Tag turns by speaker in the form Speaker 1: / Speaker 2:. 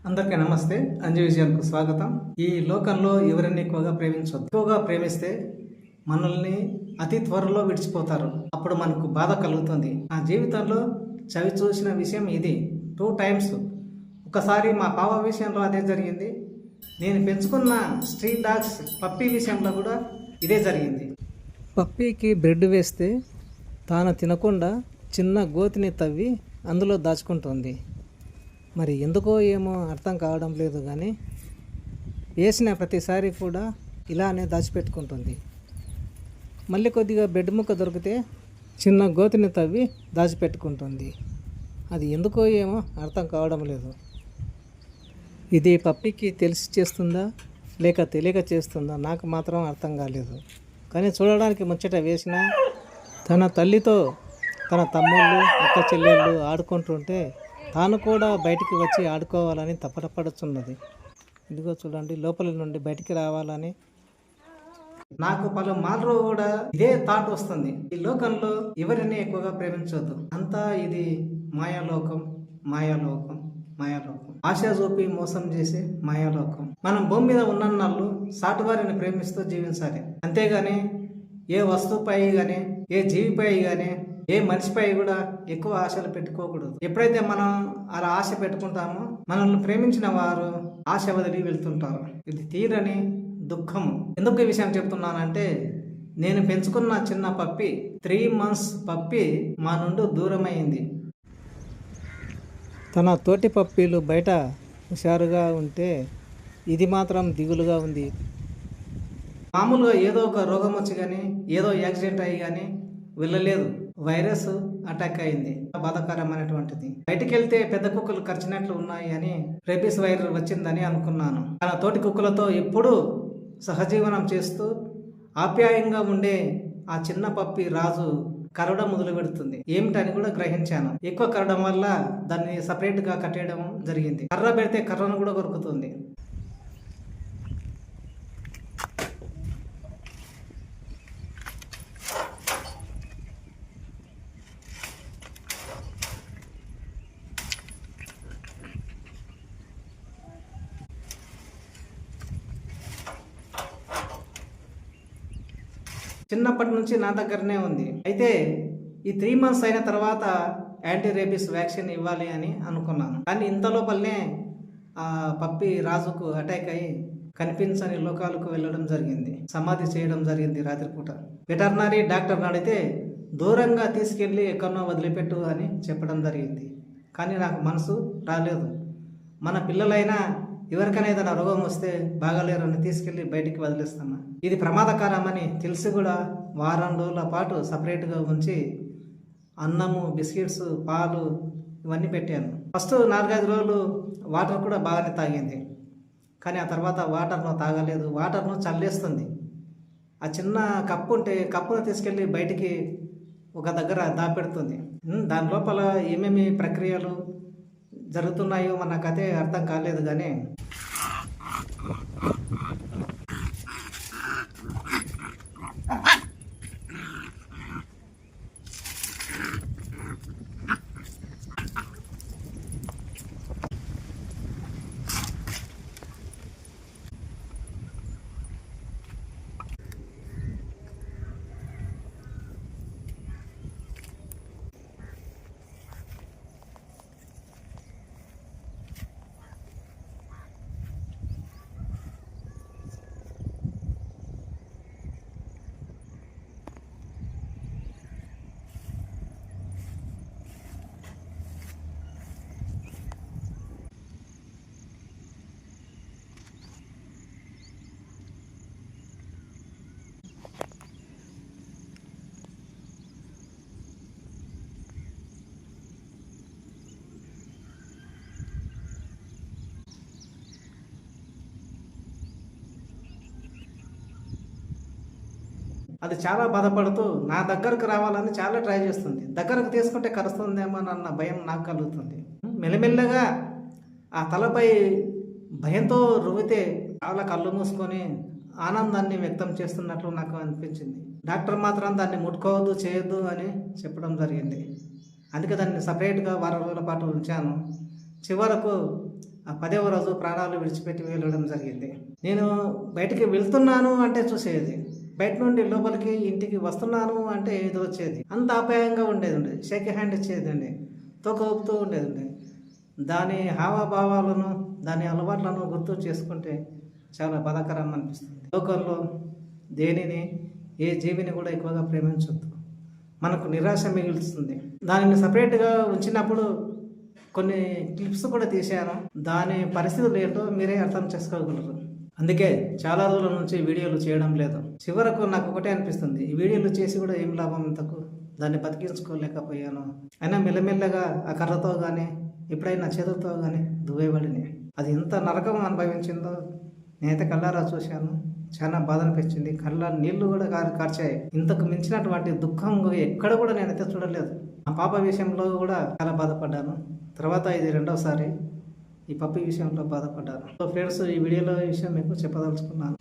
Speaker 1: అందరికీ నమస్తే. అంజు విజయానికి స్వాగతం. ఈ లోకంలో ఎవరిని ఎక్కువగా ప్రేమించవద్దు. ఎక్కువగా ప్రేమిస్తే మనల్ని అతి త్వరలో విడిచిపోతారు. అప్పుడు మనకు బాధ కలుగుతుంది. నా జీవితంలో చవి చూసిన విషయం ఇది 2 టైమ్స్. ఒకసారి మా పాప విషయంలో అదే జరిగింది. నేను పెంచుకున్న స్ట్రీట్ డాగ్స్ పప్పీ విషయంలో కూడా ఇదే జరిగింది. పప్పీకి బ్రెడ్ వేస్తే తాను తినకుండా చిన్న గోతిని తవ్వి అందులో దాచుకుంటుంది. మరి ఎందుకో ఏమో అర్థం కావడం లేదు, కానీ వేసిన ప్రతిసారి కూడా ఇలానే దాచిపెట్టుకుంటుంది. మళ్ళీ కొద్దిగా బ్రెడ్ ముక్క దొరికితే చిన్న గోతిని తవ్వి దాచిపెట్టుకుంటుంది. అది ఎందుకో ఏమో అర్థం కావడం లేదు. ఇది పప్పికి తెలిసి చేస్తుందా లేక తెలియక చేస్తుందా నాకు మాత్రం అర్థం కాలేదు. కానీ చూడడానికి ముచ్చట వేసిన తన తల్లితో తన తమ్ముళ్ళు అక్క చెల్లెళ్ళు ఆడుకుంటుంటే తాను కూడా బయటికి వచ్చి ఆడుకోవాలని తపనపడుతున్నది. ఇదిగో చూడండి, లోపల నుండి బయటికి రావాలని. నాకు పలుమార్లు కూడా ఇదే థాట్ వస్తుంది. ఈ లోకంలో ఎవరిని ఎక్కువగా ప్రేమించవద్దు. అంతా ఇది మాయాలోకం, మాయాలోకం, మాయాలోకం. ఆశ చూపి మోసం చేసే మాయాలోకం. మనం భూమి మీద ఉన్నన్నాళ్ళు సాటివారిని ప్రేమిస్తూ జీవించాలి. అంతేగాని ఏ వస్తువుపై కానీ ఏ జీవిపై కానీ ఏ మనిషిపై కూడా ఎక్కువ ఆశలు పెట్టుకోకూడదు. ఎప్పుడైతే మనం అలా ఆశ పెట్టుకుంటామో మనల్ని ప్రేమించిన వారు ఆశ వదిలి వెళ్తుంటారు. ఇది తీరని దుఃఖము. ఎందుకు ఈ విషయం చెప్తున్నానంటే, నేను పెంచుకున్న చిన్న పప్పి 3 months పప్పి మా నుండి దూరమైంది. తన తోటి పప్పీలు బయట హుషారుగా ఉంటే ఇది మాత్రం దిగులుగా ఉంది. మామూలుగా ఏదో ఒక రోగం వచ్చి కానీ ఏదో యాక్సిడెంట్ అయ్యి కానీ వెళ్ళలేదు. వైరస్ అటాక్ అయింది. బాధాకరమైనటువంటిది. బయటికి వెళ్తే పెద్ద కుక్కలు కరిచినట్లు ఉన్నాయి అని రేబీస్ వైరస్ వచ్చిందని అనుకున్నాను. తన తోటి కుక్కలతో ఎప్పుడూ సహజీవనం చేస్తూ ఆప్యాయంగా ఉండే ఆ చిన్న పప్పి రాజు కరవడం మొదలు పెడుతుంది. ఏమిటని కూడా గ్రహించాను. ఎక్కువ కరవడం వల్ల దాన్ని సపరేట్గా కట్టేయడం జరిగింది. కర్ర పెడితే కర్రను కూడా కొరుకుతుంది. చిన్నప్పటి నుంచి నా దగ్గరనే ఉంది. అయితే ఈ 3 months అయిన తర్వాత యాంటీ రేబీస్ వ్యాక్సిన్ ఇవ్వాలి అని అనుకున్నాను. కానీ ఇంత లోపలనే ఆ పప్పి రాజుకు అటాక్ అయ్యి కనిపించని లోకాలకు వెళ్ళడం జరిగింది. సమాధి చేయడం జరిగింది రాత్రిపూట. వెటర్నరీ డాక్టర్ని అడిగితే దూరంగా తీసుకెళ్ళి ఎక్కడనో వదిలిపెట్టు అని చెప్పడం జరిగింది. కానీ నాకు మనసు రాలేదు. మన పిల్లలైనా ఎవరికైనా ఏదైనా రోగం వస్తే బాగాలేరని తీసుకెళ్ళి బయటికి వదిలేస్తాను. ఇది ప్రమాదకరమని తెలిసి కూడా వారం రోజుల పాటు సపరేట్గా ఉంచి అన్నము, బిస్కెట్స్, పాలు ఇవన్నీ పెట్టాను. ఫస్ట్ 4-5 రోజులు వాటర్ కూడా బాగానే తాగింది. కానీ ఆ తర్వాత వాటర్ను తాగలేదు. వాటర్ను చల్లేస్తుంది. ఆ చిన్న కప్పు ఉంటే కప్పును తీసుకెళ్ళి బయటికి ఒక దగ్గర దాపెడుతుంది. దాని లోపల ఏమేమి ప్రక్రియలు జరుగుతున్నాయో మనకైతే అర్థం కాలేదు. కానీ అది చాలా బాధపడుతూ నా దగ్గరకు రావాలని చాలా ట్రై చేస్తుంది. దగ్గరకు తీసుకుంటే కరుస్తుందేమో అన్న భయం నాకు కలుగుతుంది. మెల్లమెల్లగా ఆ తలపై భయంతో రువితే చాలా కళ్ళు మూసుకొని ఆనందాన్ని వ్యక్తం చేస్తున్నట్లు నాకు అనిపించింది. డాక్టర్ మాత్రం దాన్ని ముట్టుకోవద్దు, చేయొద్దు అని చెప్పడం జరిగింది. అందుకే దాన్ని సపరేట్గా వారం రోజుల పాటు ఉంచాను. చివరకు ఆ 10వ రోజు ప్రాణాలు విడిచిపెట్టి వెళ్ళడం జరిగింది. నేను బయటికి వెళ్తున్నాను అంటే చూసేది, బయట నుండి లోపలికి ఇంటికి వస్తున్నాను అంటే ఎదురొచ్చేది. అంత ఆప్యాయంగా ఉండేది, షేక్ హ్యాండ్ ఇచ్చేదండి, తోక ఊపుతూ ఉండేదండి. దాని హావభావాలను, దాని అలవాట్లను గుర్తు చేసుకుంటే చాలా బాధాకరం అనిపిస్తుంది. లోకంలో దేనిని, ఏ జీవిని కూడా ఎక్కువగా ప్రేమించొద్దు, మనకు నిరాశ మిగులుస్తుంది. దానిని సపరేట్గా ఉంచినప్పుడు కొన్ని క్లిప్స్ కూడా తీశాను, దాని పరిస్థితులు ఏంటో మీరే అర్థం చేసుకోగలరు. అందుకే చాలా రోజుల నుంచి వీడియోలు చేయడం లేదు. చివరకు నాకు ఒకటే అనిపిస్తుంది, ఈ వీడియోలు చేసి కూడా ఏం లాభం, ఇంతకు దాన్ని బతికించుకోలేకపోయాను. అయినా మెల్లమెల్లగా ఆ కర్రతో కానీ ఎప్పుడైనా చేతులతో కానీ దువ్వేవాడిని. అది ఎంత నరకం అనుభవించిందో నేనైతే కళ్ళారా చూశాను. చాలా బాధ అనిపించింది, కళ్ళ నీళ్లు కూడా కార్చాయి. ఇంతకు మించినటువంటి దుఃఖం ఎక్కడ కూడా నేనైతే చూడలేదు. ఆ పాప విషయంలో కూడా చాలా బాధపడ్డాను. తర్వాత ఇది రెండవసారి ఈ పప్పి విషయంలో బాధపడ్డాను. సో ఫ్రెండ్స్, ఈ వీడియోలో ఈ విషయం మీకు చెప్పదలుచుకున్నాను.